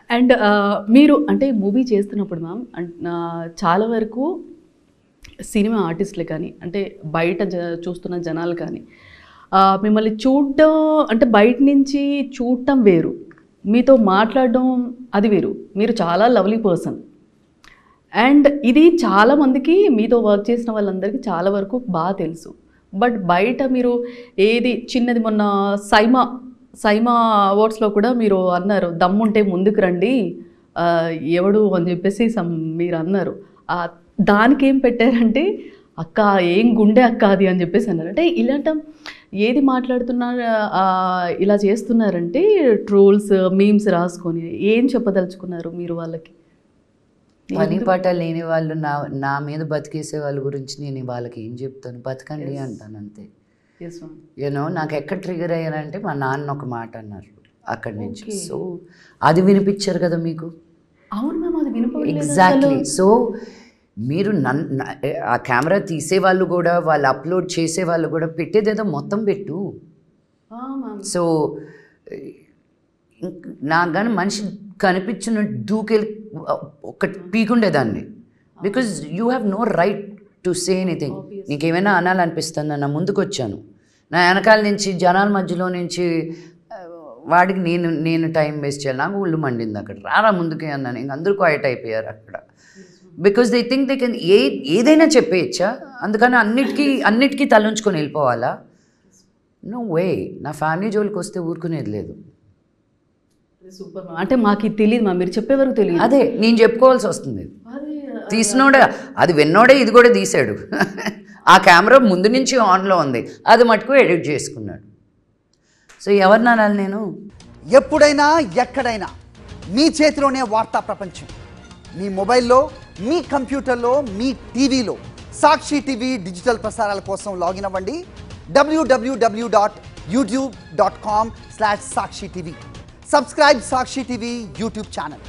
And మీరు అంటే movie చేస్తున్నప్పుడు మ్యామ్ చాలా వరకు సినిమా ఆర్టిస్టులు కానీ అంటే బయట చూస్తున్న జనాలు కానీ మిమ్మల్ని చూడడం అంటే బయట నుంచి చూడటం వేరు, మీతో మాట్లాడడం అది వేరు. మీరు చాలా లవ్లీ పర్సన్ అండ్ ఇది చాలామందికి మీతో వర్క్ చేసిన వాళ్ళందరికీ చాలా వరకు బాగా తెలుసు. బట్ బయట మీరు ఏది చిన్నది మొన్న సైమా అవార్డ్స్లో కూడా మీరు అన్నారు దమ్ముంటే ముందుకు రండి ఎవడు అని చెప్పేసి మీరు అన్నారు. దానికి ఏం పెట్టారంటే అక్క ఏం గుండె అక్క అది అని చెప్పేసి అన్నారు. అంటే ఇలాంటి ఏది మాట్లాడుతున్నారు ఇలా చేస్తున్నారంటే ట్రోల్స్ మీమ్స్ రాసుకొని ఏం చెప్పదలుచుకున్నారు మీరు వాళ్ళకి? పని పాట లేని వాళ్ళు నా మీద బతికేసే వాళ్ళ గురించి నేను వాళ్ళకి ఏం చెప్తాను, బతకండి అంటాను అంతే. యూనో నాకు ఎక్కడ ట్రిగర్ అయ్యారంటే మా నాన్న ఒక మాట అన్నారు అక్కడి నుంచి. సో అది వినిపించారు కదా మీకు. అవును మ్యామ్, అది వినిపించలేదు. ఎగ్జాక్ట్లీ. సో మీరు ఆ కెమెరా తీసేవాళ్ళు కూడా వాళ్ళు అప్లోడ్ చేసేవాళ్ళు కూడా పెట్టేదేదో మొత్తం పెట్టు. సో నాకు కానీ మనిషి కనిపించిన దూకెళ్ళి ఒకటి పీకుండేదాన్ని. Because you have no right to say anything. నీకేమైనా అనాలనిపిస్తుంది నా ముందుకు వచ్చాను, నా వెనకాల నుంచి జనాల మధ్యలో నుంచి వాడికి నేను టైం వేస్ట్ చేయాలి. నాకు ఒళ్ళు మండింది అక్కడ, రారా ముందుకే అన్నాను. ఇంక అందరూ క్వైట్ అయిపోయారు అక్కడ. Because they think they can ఏదైనా చెప్పేయచ్చా, అందుకని అన్నిటికీ తలంచుకొని వెళ్ళిపోవాలా? No way. నా ఫ్యామిలీ జోలికి వస్తే ఊరుకునేది లేదు. సూపర్. అంటే మాకు తెలియదు మా, మీరు చెప్పే వరకు తెలియదు. అదే నేను చెప్పుకోవాల్సి వస్తుంది. తీసినోడే అది విన్నోడే ఇది కూడా తీశాడు. ఆ కెమెరా ముందు నుంచి ఆన్లో ఉంది, అది మటుకు ఎడిట్ చేసుకున్నాడు. సో ఎవరినాలి నేను? ఎప్పుడైనా ఎక్కడైనా మీ చేతిలోనే వార్తా ప్రపంచం. మీ మొబైల్లో, మీ కంప్యూటర్లో, మీ టీవీలో సాక్షి టీవీ డిజిటల్ ప్రసారాల కోసం లాగిన్ అవ్వండి www.youtube.com/sakshi tv. Subscribe Sakshi TV YouTube channel.